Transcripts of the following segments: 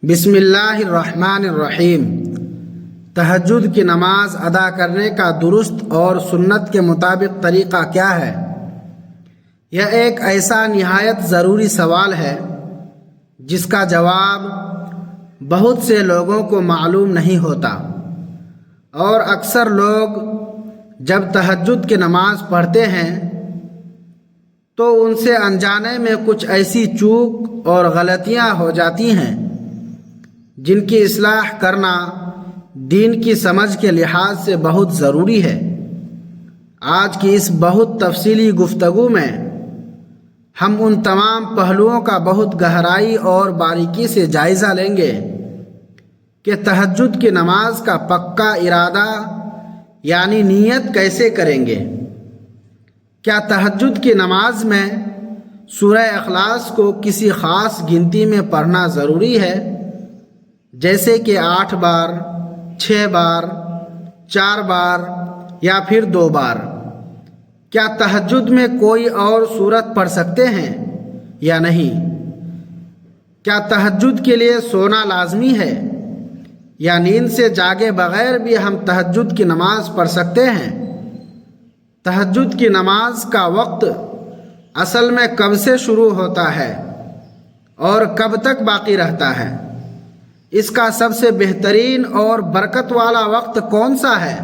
بسم اللہ الرحمن الرحیم۔ تہجد کی نماز ادا کرنے کا درست اور سنت کے مطابق طریقہ کیا ہے؟ یہ ایک ایسا نہایت ضروری سوال ہے جس کا جواب بہت سے لوگوں کو معلوم نہیں ہوتا، اور اکثر لوگ جب تہجد کی نماز پڑھتے ہیں تو ان سے انجانے میں کچھ ایسی چوک اور غلطیاں ہو جاتی ہیں جن کی اصلاح کرنا دین کی سمجھ کے لحاظ سے بہت ضروری ہے۔ آج کی اس بہت تفصیلی گفتگو میں ہم ان تمام پہلوؤں کا بہت گہرائی اور باریکی سے جائزہ لیں گے کہ تہجد کی نماز کا پکا ارادہ یعنی نیت کیسے کریں گے۔ کیا تہجد کی نماز میں سورہ اخلاص کو کسی خاص گنتی میں پڑھنا ضروری ہے، جیسے کہ 8 بار، 6 بار، 4 بار یا پھر 2 بار؟ کیا تہجد میں کوئی اور سورت پڑھ سکتے ہیں یا نہیں؟ کیا تہجد کے لیے سونا لازمی ہے یا نیند سے جاگے بغیر بھی ہم تہجد کی نماز پڑھ سکتے ہیں؟ تہجد کی نماز کا وقت اصل میں کب سے شروع ہوتا ہے اور کب تک باقی رہتا ہے؟ اس کا سب سے بہترین اور برکت والا وقت کون سا ہے؟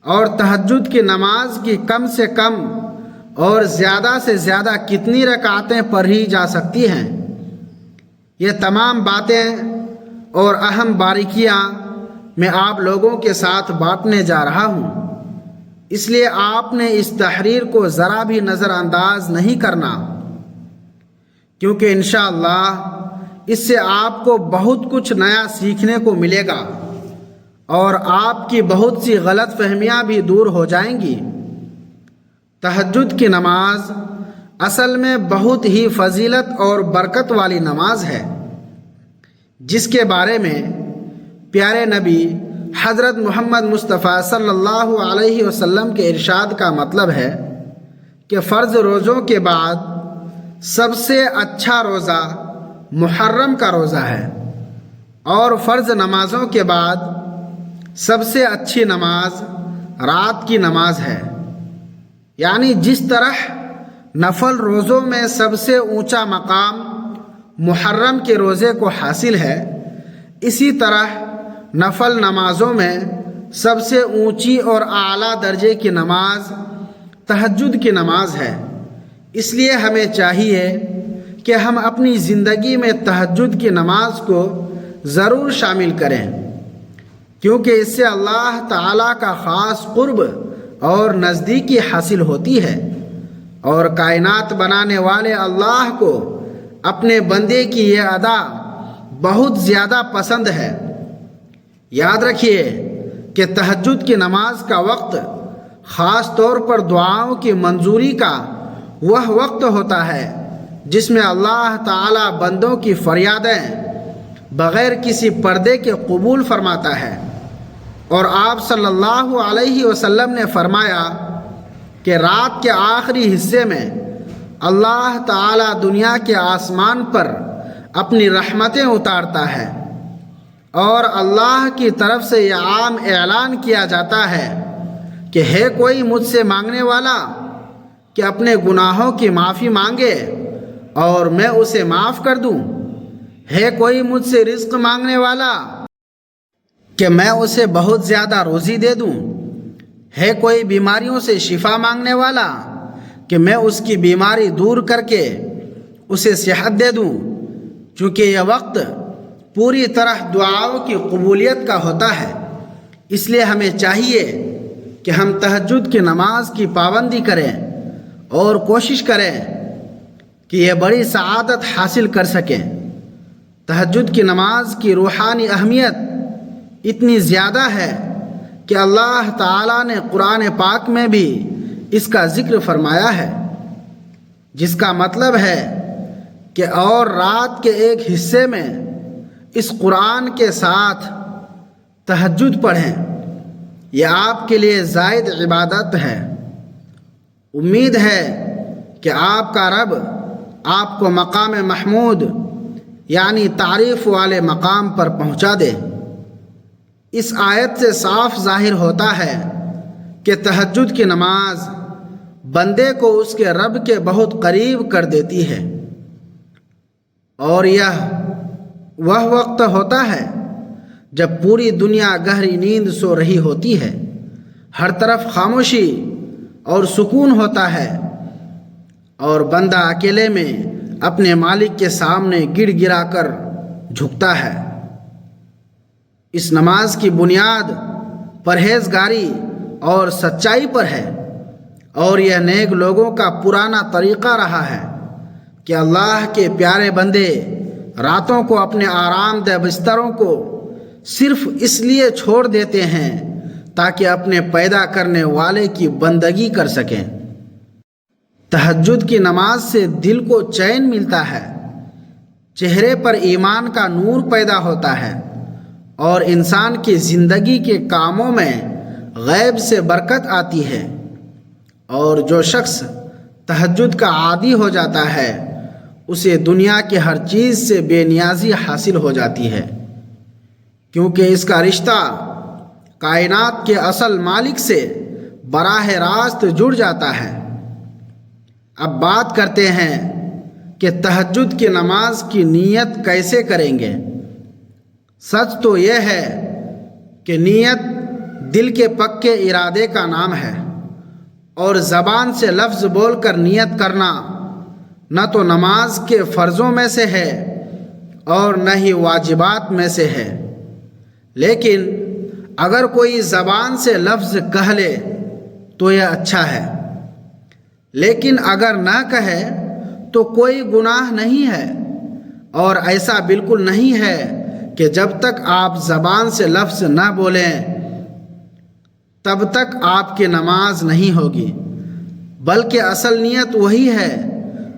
اور تہجد کی نماز کی کم سے کم اور زیادہ سے زیادہ کتنی رکعتیں پڑھی جا سکتی ہیں؟ یہ تمام باتیں اور اہم باریکیاں میں آپ لوگوں کے ساتھ بانٹنے جا رہا ہوں، اس لیے آپ نے اس تحریر کو ذرا بھی نظر انداز نہیں کرنا، کیونکہ انشاءاللہ اس سے آپ کو بہت کچھ نیا سیکھنے کو ملے گا اور آپ کی بہت سی غلط فہمیاں بھی دور ہو جائیں گی۔ تہجد کی نماز اصل میں بہت ہی فضیلت اور برکت والی نماز ہے، جس کے بارے میں پیارے نبی حضرت محمد مصطفیٰ صلی اللہ علیہ وسلم کے ارشاد کا مطلب ہے کہ فرض روزوں کے بعد سب سے اچھا روزہ محرم کا روزہ ہے، اور فرض نمازوں کے بعد سب سے اچھی نماز رات کی نماز ہے۔ یعنی جس طرح نفل روزوں میں سب سے اونچا مقام محرم کے روزے کو حاصل ہے، اسی طرح نفل نمازوں میں سب سے اونچی اور اعلیٰ درجے کی نماز تہجد کی نماز ہے۔ اس لیے ہمیں چاہیے کہ ہم اپنی زندگی میں تہجد کی نماز کو ضرور شامل کریں، کیونکہ اس سے اللہ تعالیٰ کا خاص قرب اور نزدیکی حاصل ہوتی ہے، اور کائنات بنانے والے اللہ کو اپنے بندے کی یہ ادا بہت زیادہ پسند ہے۔ یاد رکھیے کہ تہجد کی نماز کا وقت خاص طور پر دعاؤں کی منظوری کا وہ وقت ہوتا ہے جس میں اللہ تعالیٰ بندوں کی فریادیں بغیر کسی پردے کے قبول فرماتا ہے، اور آپ صلی اللہ علیہ وسلم نے فرمایا کہ رات کے آخری حصے میں اللہ تعالیٰ دنیا کے آسمان پر اپنی رحمتیں اتارتا ہے، اور اللہ کی طرف سے یہ عام اعلان کیا جاتا ہے کہ ہے کوئی مجھ سے مانگنے والا کہ اپنے گناہوں کی معافی مانگے اور میں اسے معاف کر دوں؟ ہے کوئی مجھ سے رزق مانگنے والا کہ میں اسے بہت زیادہ روزی دے دوں؟ ہے کوئی بیماریوں سے شفا مانگنے والا کہ میں اس کی بیماری دور کر کے اسے صحت دے دوں؟ چونکہ یہ وقت پوری طرح دعاؤں کی قبولیت کا ہوتا ہے، اس لیے ہمیں چاہیے کہ ہم تہجد کی نماز کی پابندی کریں اور کوشش کریں کہ یہ بڑی سعادت حاصل کر سکیں۔ تہجد کی نماز کی روحانی اہمیت اتنی زیادہ ہے کہ اللہ تعالیٰ نے قرآن پاک میں بھی اس کا ذکر فرمایا ہے، جس کا مطلب ہے کہ اور رات کے ایک حصے میں اس قرآن کے ساتھ تہجد پڑھیں، یہ آپ کے لیے زائد عبادت ہے۔ امید ہے کہ آپ کا رب آپ کو مقام محمود یعنی تعریف والے مقام پر پہنچا دے۔ اس آیت سے صاف ظاہر ہوتا ہے کہ تہجد کی نماز بندے کو اس کے رب کے بہت قریب کر دیتی ہے، اور یہ وہ وقت ہوتا ہے جب پوری دنیا گہری نیند سو رہی ہوتی ہے، ہر طرف خاموشی اور سکون ہوتا ہے، اور بندہ اکیلے میں اپنے مالک کے سامنے گڑ گرا کر جھکتا ہے۔ اس نماز کی بنیاد پرہیزگاری اور سچائی پر ہے، اور یہ نیک لوگوں کا پرانا طریقہ رہا ہے کہ اللہ کے پیارے بندے راتوں کو اپنے آرام دہ بستروں کو صرف اس لیے چھوڑ دیتے ہیں تاکہ اپنے پیدا کرنے والے کی بندگی کر سکیں۔ تہجد کی نماز سے دل کو چین ملتا ہے، چہرے پر ایمان کا نور پیدا ہوتا ہے، اور انسان کی زندگی کے کاموں میں غیب سے برکت آتی ہے۔ اور جو شخص تہجد کا عادی ہو جاتا ہے اسے دنیا کے ہر چیز سے بے نیازی حاصل ہو جاتی ہے، کیونکہ اس کا رشتہ کائنات کے اصل مالک سے براہ راست جڑ جاتا ہے۔ اب بات کرتے ہیں کہ تہجد کی نماز کی نیت کیسے کریں گے۔ سچ تو یہ ہے کہ نیت دل کے پکے ارادے کا نام ہے، اور زبان سے لفظ بول کر نیت کرنا نہ تو نماز کے فرضوں میں سے ہے اور نہ ہی واجبات میں سے ہے۔ لیکن اگر کوئی زبان سے لفظ کہہ لے تو یہ اچھا ہے، لیکن اگر نہ کہے تو کوئی گناہ نہیں ہے، اور ایسا بالکل نہیں ہے کہ جب تک آپ زبان سے لفظ نہ بولیں تب تک آپ کی نماز نہیں ہوگی، بلکہ اصل نیت وہی ہے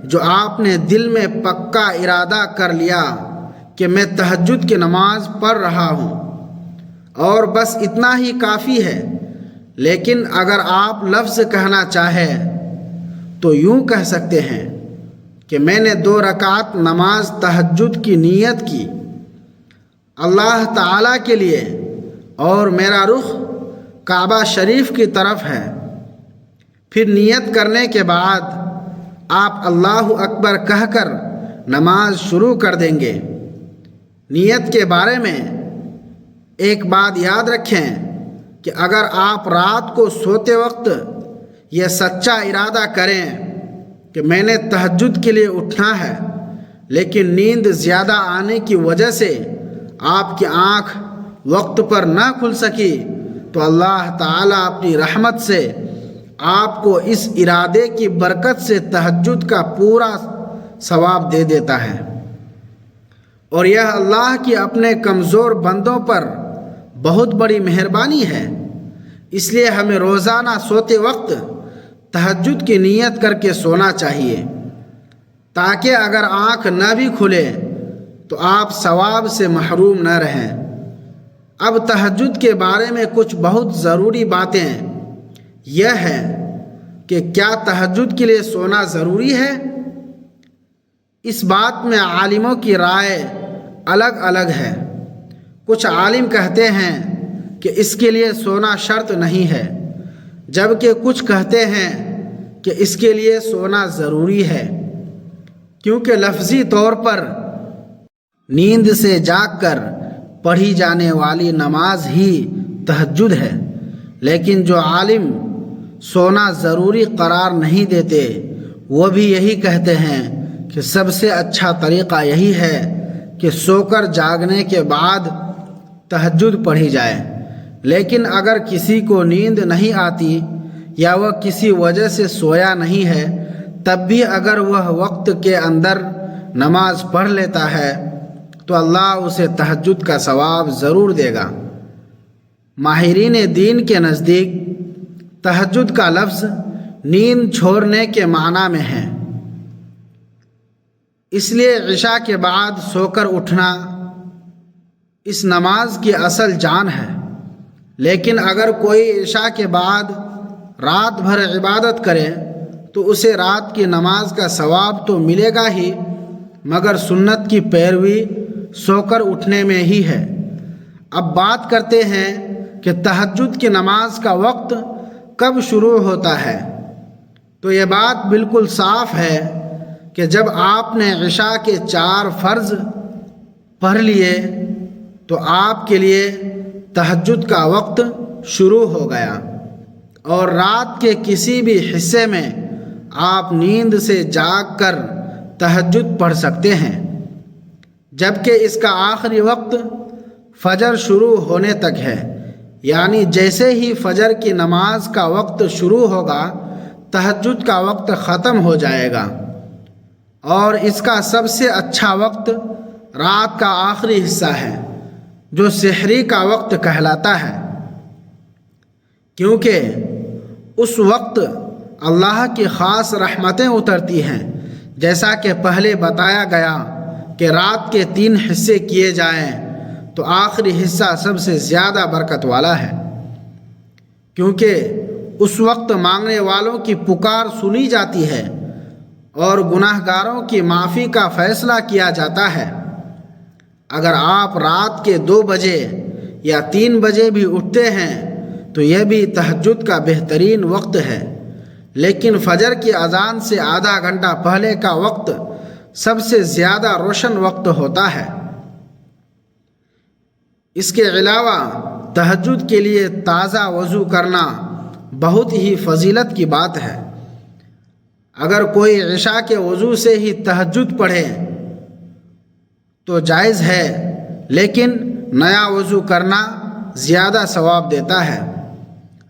جو آپ نے دل میں پکا ارادہ کر لیا کہ میں تہجد کی نماز پڑھ رہا ہوں، اور بس اتنا ہی کافی ہے۔ لیکن اگر آپ لفظ کہنا چاہیں تو یوں کہہ سکتے ہیں کہ میں نے 2 رکعت نماز تہجد کی نیت کی اللہ تعالیٰ کے لیے، اور میرا رخ کعبہ شریف کی طرف ہے۔ پھر نیت کرنے کے بعد آپ اللہ اکبر کہہ کر نماز شروع کر دیں گے۔ نیت کے بارے میں ایک بات یاد رکھیں کہ اگر آپ رات کو سوتے وقت یہ سچا ارادہ کریں کہ میں نے تہجد کے لیے اٹھنا ہے، لیکن نیند زیادہ آنے کی وجہ سے آپ کی آنکھ وقت پر نہ کھل سکی، تو اللہ تعالیٰ اپنی رحمت سے آپ کو اس ارادے کی برکت سے تہجد کا پورا ثواب دے دیتا ہے۔ اور یہ اللہ کی اپنے کمزور بندوں پر بہت بڑی مہربانی ہے۔ اس لیے ہمیں روزانہ سوتے وقت تہجد کی نیت کر کے سونا چاہیے، تاکہ اگر آنکھ نہ بھی کھلے تو آپ ثواب سے محروم نہ رہیں۔ اب تہجد کے بارے میں کچھ بہت ضروری باتیں یہ ہے کہ کیا تہجد کے لیے سونا ضروری ہے؟ اس بات میں عالموں کی رائے الگ الگ ہے۔ کچھ عالم کہتے ہیں کہ اس کے لیے سونا شرط نہیں ہے، جبکہ کچھ کہتے ہیں کہ اس کے لیے سونا ضروری ہے، کیونکہ لفظی طور پر نیند سے جاگ کر پڑھی جانے والی نماز ہی تہجد ہے۔ لیکن جو عالم سونا ضروری قرار نہیں دیتے وہ بھی یہی کہتے ہیں کہ سب سے اچھا طریقہ یہی ہے کہ سو کر جاگنے کے بعد تہجد پڑھی جائے۔ لیکن اگر کسی کو نیند نہیں آتی یا وہ کسی وجہ سے سویا نہیں ہے، تب بھی اگر وہ وقت کے اندر نماز پڑھ لیتا ہے تو اللہ اسے تہجد کا ثواب ضرور دے گا۔ ماہرین دین کے نزدیک تہجد کا لفظ نیند چھوڑنے کے معنی میں ہے، اس لیے عشاء کے بعد سو کر اٹھنا اس نماز کی اصل جان ہے۔ لیکن اگر کوئی عشاء کے بعد رات بھر عبادت کرے تو اسے رات کی نماز کا ثواب تو ملے گا ہی، مگر سنت کی پیروی سو کر اٹھنے میں ہی ہے۔ اب بات کرتے ہیں کہ تہجد کی نماز کا وقت کب شروع ہوتا ہے۔ تو یہ بات بالکل صاف ہے کہ جب آپ نے عشاء کے 4 فرض پڑھ لیے تو آپ کے لیے تہجد کا وقت شروع ہو گیا، اور رات کے کسی بھی حصے میں آپ نیند سے جاگ کر تہجد پڑھ سکتے ہیں، جبکہ اس کا آخری وقت فجر شروع ہونے تک ہے، یعنی جیسے ہی فجر کی نماز کا وقت شروع ہوگا تہجد کا وقت ختم ہو جائے گا، اور اس کا سب سے اچھا وقت رات کا آخری حصہ ہے جو سحری کا وقت کہلاتا ہے، کیونکہ اس وقت اللہ کی خاص رحمتیں اترتی ہیں، جیسا کہ پہلے بتایا گیا کہ رات کے 3 حصے کیے جائیں تو آخری حصہ سب سے زیادہ برکت والا ہے، کیونکہ اس وقت مانگنے والوں کی پکار سنی جاتی ہے اور گناہ گاروں کی معافی کا فیصلہ کیا جاتا ہے۔ اگر آپ رات کے 2 بجے یا 3 بجے بھی اٹھتے ہیں تو یہ بھی تہجد کا بہترین وقت ہے، لیکن فجر کی اذان سے آدھا گھنٹہ پہلے کا وقت سب سے زیادہ روشن وقت ہوتا ہے۔ اس کے علاوہ تہجد کے لیے تازہ وضو کرنا بہت ہی فضیلت کی بات ہے۔ اگر کوئی عشاء کے وضو سے ہی تہجد پڑھے تو جائز ہے، لیکن نیا وضو کرنا زیادہ ثواب دیتا ہے۔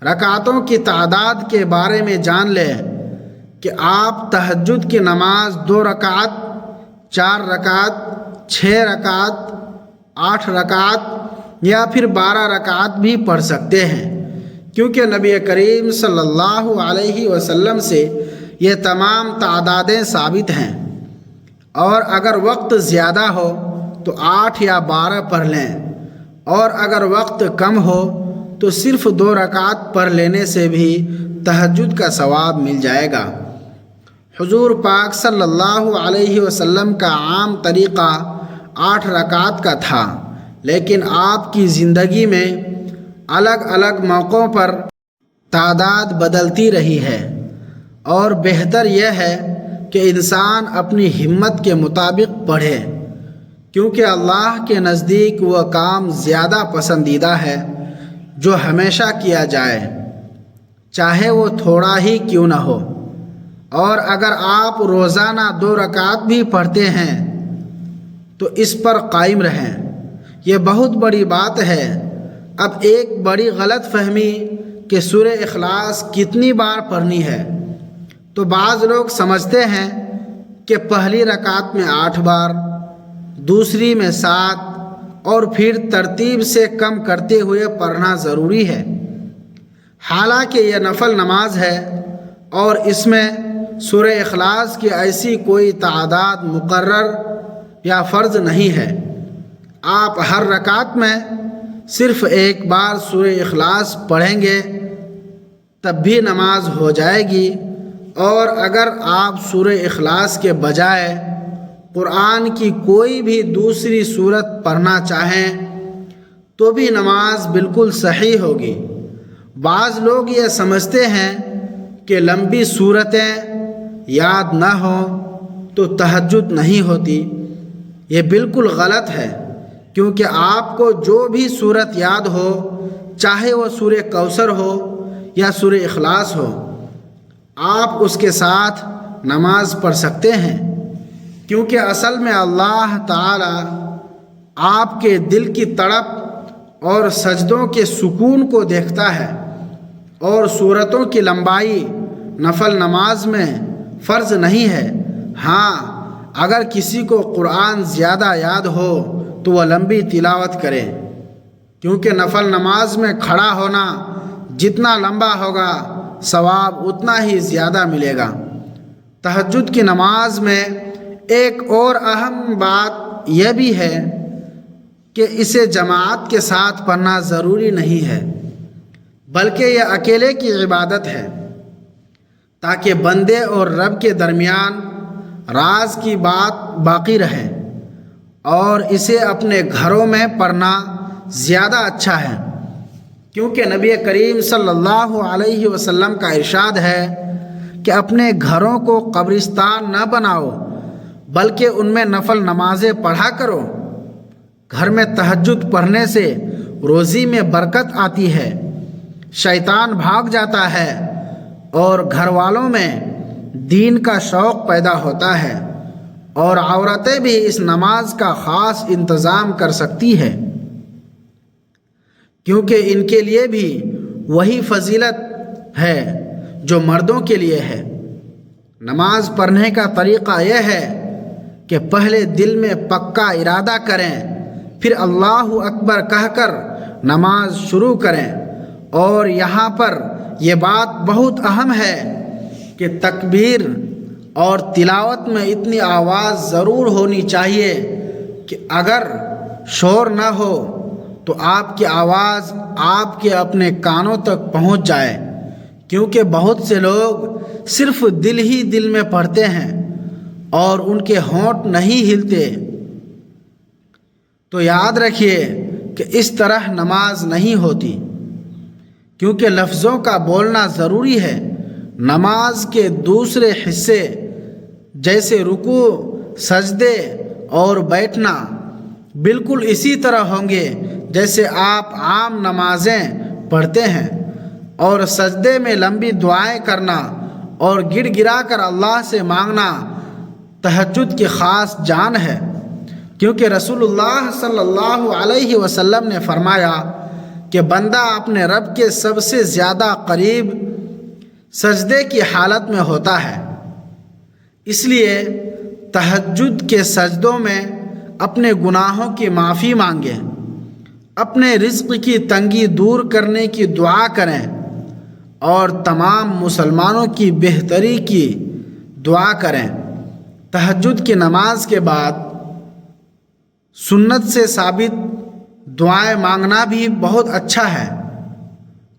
رکعتوں کی تعداد کے بارے میں جان لیں کہ آپ تہجد کی نماز 2 رکعت، 4 رکعت، 6 رکعت، 8 رکعت یا پھر 12 رکعت بھی پڑھ سکتے ہیں، کیونکہ نبی کریم صلی اللہ علیہ وسلم سے یہ تمام تعدادیں ثابت ہیں، اور اگر وقت زیادہ ہو تو 8 یا 12 پڑھ لیں، اور اگر وقت کم ہو تو صرف 2 رکعت پڑھ لینے سے بھی تہجد کا ثواب مل جائے گا۔ حضور پاک صلی اللہ علیہ وسلم کا عام طریقہ 8 رکعت کا تھا، لیکن آپ کی زندگی میں الگ الگ موقعوں پر تعداد بدلتی رہی ہے، اور بہتر یہ ہے کہ انسان اپنی ہمت کے مطابق پڑھے، کیونکہ اللہ کے نزدیک وہ کام زیادہ پسندیدہ ہے جو ہمیشہ کیا جائے، چاہے وہ تھوڑا ہی کیوں نہ ہو۔ اور اگر آپ روزانہ 2 رکعت بھی پڑھتے ہیں تو اس پر قائم رہیں، یہ بہت بڑی بات ہے۔ اب ایک بڑی غلط فہمی کہ سورہ اخلاص کتنی بار پڑھنی ہے، تو بعض لوگ سمجھتے ہیں کہ پہلی رکعت میں 8 بار، دوسری میں 7 اور پھر ترتیب سے کم کرتے ہوئے پڑھنا ضروری ہے، حالانکہ یہ نفل نماز ہے اور اس میں سورہ اخلاص کی ایسی کوئی تعداد مقرر یا فرض نہیں ہے۔ آپ ہر رکعت میں صرف ایک بار سورہ اخلاص پڑھیں گے تب بھی نماز ہو جائے گی، اور اگر آپ سورہ اخلاص کے بجائے قرآن کی کوئی بھی دوسری سورت پڑھنا چاہیں تو بھی نماز بالکل صحیح ہوگی۔ بعض لوگ یہ سمجھتے ہیں کہ لمبی سورتیں یاد نہ ہوں تو تہجد نہیں ہوتی، یہ بالکل غلط ہے، کیونکہ آپ کو جو بھی سورت یاد ہو، چاہے وہ سورہ کوثر ہو یا سورہ اخلاص ہو، آپ اس کے ساتھ نماز پڑھ سکتے ہیں، کیونکہ اصل میں اللہ تعالی آپ کے دل کی تڑپ اور سجدوں کے سکون کو دیکھتا ہے، اور سورتوں کی لمبائی نفل نماز میں فرض نہیں ہے۔ ہاں، اگر کسی کو قرآن زیادہ یاد ہو تو وہ لمبی تلاوت کرے، کیونکہ نفل نماز میں کھڑا ہونا جتنا لمبا ہوگا ثواب اتنا ہی زیادہ ملے گا۔ تہجد کی نماز میں ایک اور اہم بات یہ بھی ہے کہ اسے جماعت کے ساتھ پڑھنا ضروری نہیں ہے، بلکہ یہ اکیلے کی عبادت ہے، تاکہ بندے اور رب کے درمیان راز کی بات باقی رہے اور اسے اپنے گھروں میں پڑھنا زیادہ اچھا ہے، کیونکہ نبی کریم صلی اللہ علیہ وسلم کا ارشاد ہے کہ اپنے گھروں کو قبرستان نہ بناؤ بلکہ ان میں نفل نمازیں پڑھا کرو۔ گھر میں تہجد پڑھنے سے روزی میں برکت آتی ہے، شیطان بھاگ جاتا ہے اور گھر والوں میں دین کا شوق پیدا ہوتا ہے، اور عورتیں بھی اس نماز کا خاص انتظام کر سکتی ہے، کیونکہ ان کے لیے بھی وہی فضیلت ہے جو مردوں کے لیے ہے۔ نماز پڑھنے کا طریقہ یہ ہے کہ پہلے دل میں پکا ارادہ کریں، پھر اللہ اکبر کہہ کر نماز شروع کریں، اور یہاں پر یہ بات بہت اہم ہے کہ تکبیر اور تلاوت میں اتنی آواز ضرور ہونی چاہیے کہ اگر شور نہ ہو تو آپ کی آواز آپ کے اپنے کانوں تک پہنچ جائے، کیونکہ بہت سے لوگ صرف دل ہی دل میں پڑھتے ہیں اور ان کے ہونٹ نہیں ہلتے۔ تو یاد رکھیے کہ اس طرح نماز نہیں ہوتی، کیونکہ لفظوں کا بولنا ضروری ہے۔ نماز کے دوسرے حصے جیسے رکوع، سجدے اور بیٹھنا بالکل اسی طرح ہوں گے جیسے آپ عام نمازیں پڑھتے ہیں، اور سجدے میں لمبی دعائیں کرنا اور گڑ گڑا کر اللہ سے مانگنا تہجد کی خاص جان ہے، کیونکہ رسول اللہ صلی اللہ علیہ وسلم نے فرمایا کہ بندہ اپنے رب کے سب سے زیادہ قریب سجدے کی حالت میں ہوتا ہے۔ اس لیے تہجد کے سجدوں میں اپنے گناہوں کی معافی مانگیں، اپنے رزق کی تنگی دور کرنے کی دعا کریں، اور تمام مسلمانوں کی بہتری کی دعا کریں۔ تہجد کی نماز کے بعد سنت سے ثابت دعائیں مانگنا بھی بہت اچھا ہے،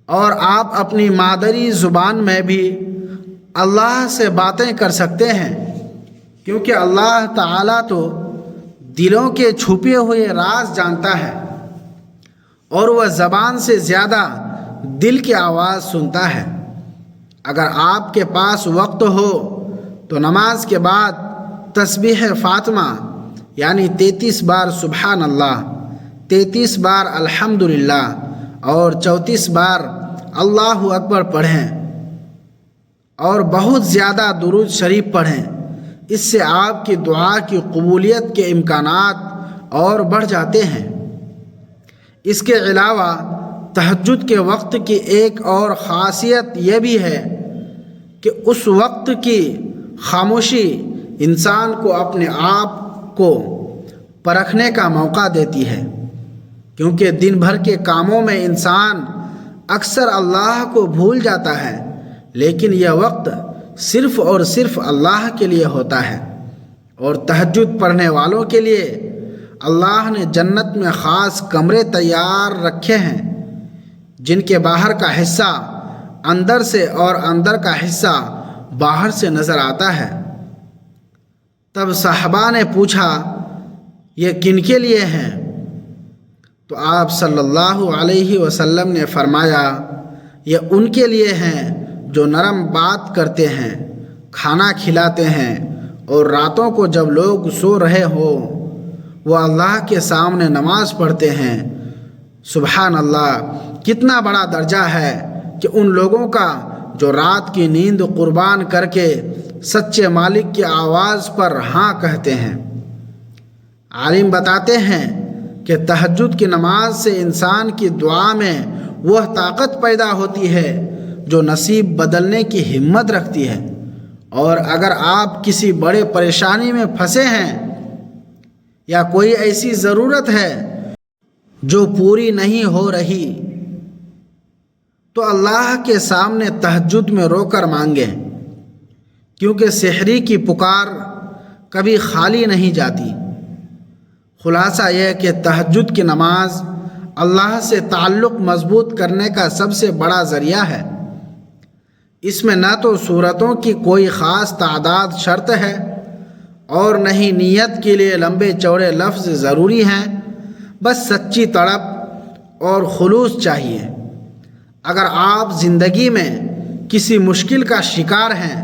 اور آپ اپنی مادری زبان میں بھی اللہ سے باتیں کر سکتے ہیں، کیونکہ اللہ تعالیٰ تو دلوں کے چھپے ہوئے راز جانتا ہے، اور وہ زبان سے زیادہ دل کی آواز سنتا ہے۔ اگر آپ کے پاس وقت ہو تو نماز کے بعد تسبیح فاطمہ یعنی 33 بار سبحان اللہ، 33 بار الحمدللہ اور 34 بار اللہ اکبر پڑھیں، اور بہت زیادہ درود شریف پڑھیں۔ اس سے آپ کی دعا کی قبولیت کے امکانات اور بڑھ جاتے ہیں۔ اس کے علاوہ تہجد کے وقت کی ایک اور خاصیت یہ بھی ہے کہ اس وقت کی خاموشی انسان کو اپنے آپ کو پرکھنے کا موقع دیتی ہے، کیونکہ دن بھر کے کاموں میں انسان اکثر اللہ کو بھول جاتا ہے، لیکن یہ وقت صرف اور صرف اللہ کے لیے ہوتا ہے، اور تہجد پڑھنے والوں کے لیے اللہ نے جنت میں خاص کمرے تیار رکھے ہیں، جن کے باہر کا حصہ اندر سے اور اندر کا حصہ باہر سے نظر آتا ہے۔ تب صحابہ نے پوچھا، یہ کن کے لیے ہیں؟ تو آپ صلی اللہ علیہ وسلم نے فرمایا، یہ ان کے لیے ہیں جو نرم بات کرتے ہیں، کھانا کھلاتے ہیں، اور راتوں کو جب لوگ سو رہے ہوں وہ اللہ کے سامنے نماز پڑھتے ہیں۔ سبحان اللہ، کتنا بڑا درجہ ہے کہ ان لوگوں کا جو رات کی نیند قربان کر کے سچے مالک کی آواز پر ہاں کہتے ہیں۔ عالم بتاتے ہیں کہ تہجد کی نماز سے انسان کی دعا میں وہ طاقت پیدا ہوتی ہے جو نصیب بدلنے کی ہمت رکھتی ہے، اور اگر آپ کسی بڑے پریشانی میں پھنسے ہیں یا کوئی ایسی ضرورت ہے جو پوری نہیں ہو رہی تو اللہ کے سامنے تہجد میں رو کر مانگیں، کیونکہ سحری کی پکار کبھی خالی نہیں جاتی۔ خلاصہ یہ کہ تہجد کی نماز اللہ سے تعلق مضبوط کرنے کا سب سے بڑا ذریعہ ہے۔ اس میں نہ تو سورتوں کی کوئی خاص تعداد شرط ہے اور نہیں نیت کے لیے لمبے چوڑے لفظ ضروری ہیں، بس سچی تڑپ اور خلوص چاہیے۔ اگر آپ زندگی میں کسی مشکل کا شکار ہیں،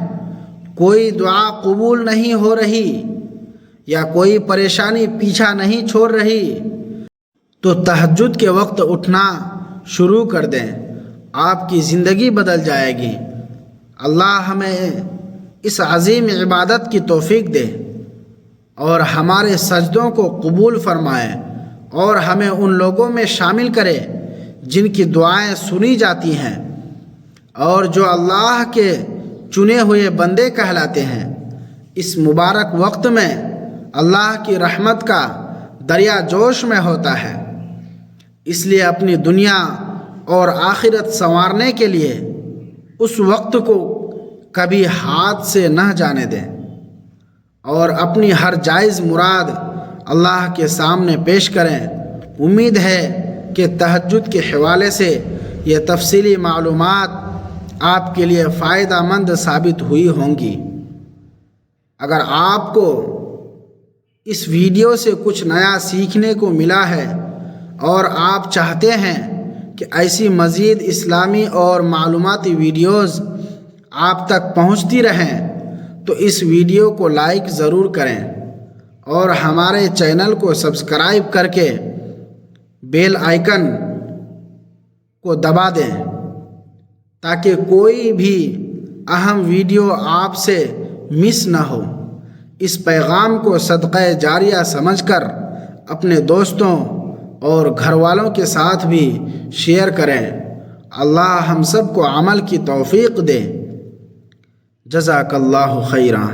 کوئی دعا قبول نہیں ہو رہی یا کوئی پریشانی پیچھا نہیں چھوڑ رہی، تو تہجد کے وقت اٹھنا شروع کر دیں، آپ کی زندگی بدل جائے گی۔ اللہ ہمیں اس عظیم عبادت کی توفیق دے اور ہمارے سجدوں کو قبول فرمائے، اور ہمیں ان لوگوں میں شامل کرے جن کی دعائیں سنی جاتی ہیں اور جو اللہ کے چنے ہوئے بندے کہلاتے ہیں۔ اس مبارک وقت میں اللہ کی رحمت کا دریا جوش میں ہوتا ہے، اس لیے اپنی دنیا اور آخرت سنوارنے کے لیے اس وقت کو کبھی ہاتھ سے نہ جانے دیں اور اپنی ہر جائز مراد اللہ کے سامنے پیش کریں۔ امید ہے کہ تہجد کے حوالے سے یہ تفصیلی معلومات آپ کے لیے فائدہ مند ثابت ہوئی ہوں گی۔ اگر آپ کو اس ویڈیو سے کچھ نیا سیکھنے کو ملا ہے اور آپ چاہتے ہیں کہ ایسی مزید اسلامی اور معلوماتی ویڈیوز آپ تک پہنچتی رہیں، تو اس ویڈیو کو لائک ضرور کریں اور ہمارے چینل کو سبسکرائب کر کے بیل آئیکن کو دبا دیں تاکہ کوئی بھی اہم ویڈیو آپ سے مس نہ ہو۔ اس پیغام کو صدقہ جاریہ سمجھ کر اپنے دوستوں اور گھر والوں کے ساتھ بھی شیئر کریں۔ اللہ ہم سب کو عمل کی توفیق دے۔ جزاک اللہ خیرا۔